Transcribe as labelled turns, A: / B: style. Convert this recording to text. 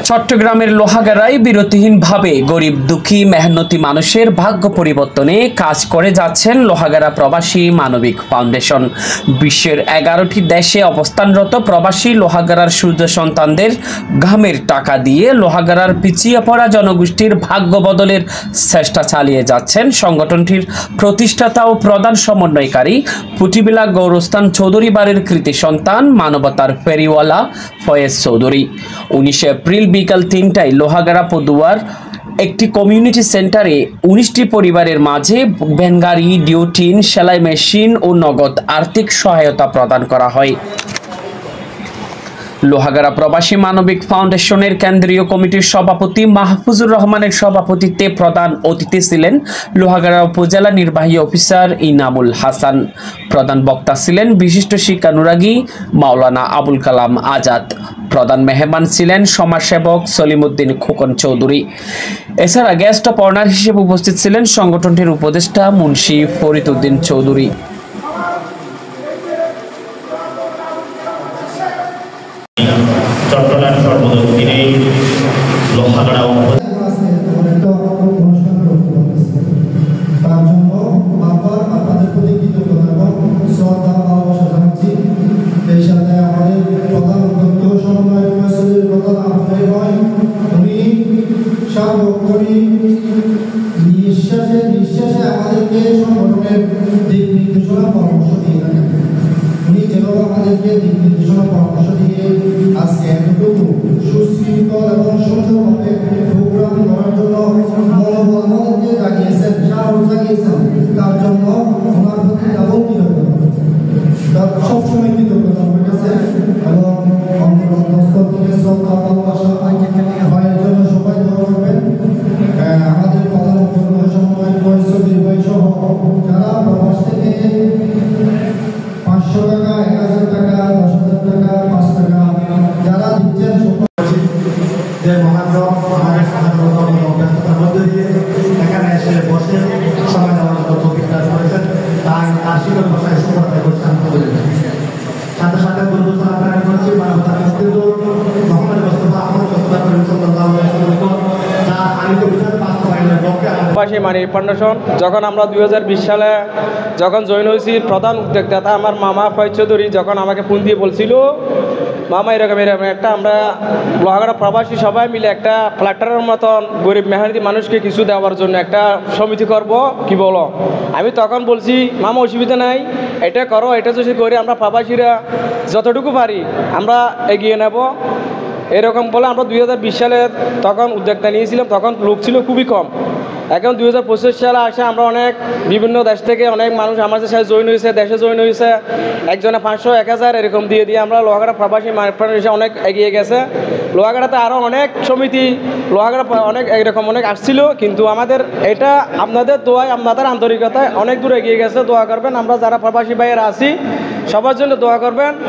A: চট্টগ্রামের লোহাগাড়ায় বিরতিহীনভাবে গরিব দুঃখী মেহনতি মানুষের ভাগ্য পরিবর্তনে কাজ করে যাচ্ছেন লোহাগাড়া প্রবাসী মানবিক ফাউন্ডেশন। বিশ্বের 11টি দেশে অবস্থানরত প্রবাসী লোহাগাড়ার সূর্য সন্তানদের ঘামের টাকা দিয়ে লোহাগাড়ার পিছিয়ে পড়া জনগোষ্ঠীর ভাগ্য বদলের চেষ্টা চালিয়ে যাচ্ছেন সংগঠনটির প্রতিষ্ঠাতা ও প্রধান সমন্বয়কারী পুটিবিলা গৌরস্থান চৌধুরী বাড়ির কৃতি সন্তান মানবতার ফেরিওয়ালা ফয়েজ চৌধুরী। 19 এপ্রিল বিকাল 3টায় লোহাগাড়া পদুয়ার একটি কমিউনিটি সেন্টারে 19টি পরিবারের মাঝে ভ্যানগাড়ি, ডিউটিন, সেলাই মেশিন ও নগদ আর্থিক সহায়তা প্রদান করা হয়। লোহাগাড়া প্রবাসী মানবিক ফাউন্ডেশনের কেন্দ্রীয় কমিটির সভাপতি মাহফুজুর রহমানের সভাপতিত্বে প্রধান অতিথি ছিলেন লোহাগাড়া উপজেলা নির্বাহী অফিসার ইনামুল হাসান। প্রধান বক্তা ছিলেন বিশিষ্ট শিক্ষানুরাগী মাওলানা আবুল কালাম আজাদ। প্রধান মেহমান ছিলেন সমাজসেবক সলিমউদ্দিন খোকন চৌধুরী। এছাড়া গেস্ট অফ অনার হিসেবে উপস্থিত ছিলেন সংগঠনটির উপদেষ্টা মুন্সি ফরিদ উদ্দিন চৌধুরী।
B: চট্টগ্রাম সর্বদক্ষিণে লোহাগাড়া
C: নিঃশ্বাসে আমাদেরকে সংগঠনের দিক নির্দেশনা পরামর্শ দিয়ে থাকেন। উনি যেভাবে আমাদেরকে দিক নির্দেশনা পরামর্শ দিয়ে আজকে এতটুকু সুশৃঙ্খল এবং সুন্দরভাবে প্রোগ্রাম করার জন্য মনোবল আমাদেরকে জাগিয়েছেন, সাহস জাগিয়েছেন, তার জন্য ওনার প্রতি ডাবল কৃতজ্ঞতা, সবসময় কৃতজ্ঞতা আমার কাছে। এবং অন্তরস্থল থেকে শ্রদ্ধা ভালোবাসা ভাইয়ের জন্য সবাই দোয়া করবেন। আমাদের প্রধান সময় পরিচয় ভাই সহ যারা প্রবাস থেকে 500 টাকা, 1000 টাকা, 10,000 টাকা, 5 টাকা যারা দিচ্ছেন যে মহাজন আমাদের সাধারণত ব্যস্ততার মধ্যে দিয়ে এখানে এসে বসে সময় দেওয়ার জন্য প্রতিজ্ঞা করেছেন, তাই তার শিক্ষক ভাষায় সুন্দর করছেন। সাথে সাথে দুর্যোগ আপনারা করছি মানবতার নেতৃত্ব মোহাম্মদ মোস্তফা আহমদ
D: প্রবাসী মানবিক ফাউন্ডেশন যখন আমরা 2020 সালে যখন জয়েন হয়েছি, প্রধান উদ্যোক্তা আমার মামা ফয়েজ চৌধুরী যখন আমাকে ফোন দিয়ে বলছিল, মামা এরকম একটা আমরা লোহাগাড়া প্রবাসী সবাই মিলে একটা ফ্ল্যাটারের মতন গরিব মেহনতি মানুষকে কিছু দেওয়ার জন্য একটা সমিতি করব, কি বলো? আমি তখন বলছি মামা অসুবিধা নাই, এটা করো, এটা যদি করি আমরা প্রবাসীরা যতটুকু পারি আমরা এগিয়ে নেব। এরকম বলে আমরা 2020 সালে তখন উদ্যোক্তা নিয়েছিলাম, তখন লোক ছিল খুবই কম। এখন 2025 সালে আসে আমরা অনেক বিভিন্ন দেশ থেকে অনেক মানুষ আমাদের সাথে জয়েন হয়েছে, দেশে জয়েন হয়েছে, একজনে 500, 1000 এরকম দিয়ে আমরা লোহাগাড়া প্রবাসী মানবিক অনেক এগিয়ে গেছে। লোহাগাড়াতে আরও অনেক সমিতি লোহাগাড়া অনেক এরকম অনেক আসছিল, কিন্তু আমাদের এটা আপনাদের দোয়ায়, আপনাদের আন্তরিকতায় অনেক দূর এগিয়ে গেছে। দোয়া করবেন, আমরা যারা প্রবাসী ভাইয়েরা আছি সবার জন্য দোয়া করবেন।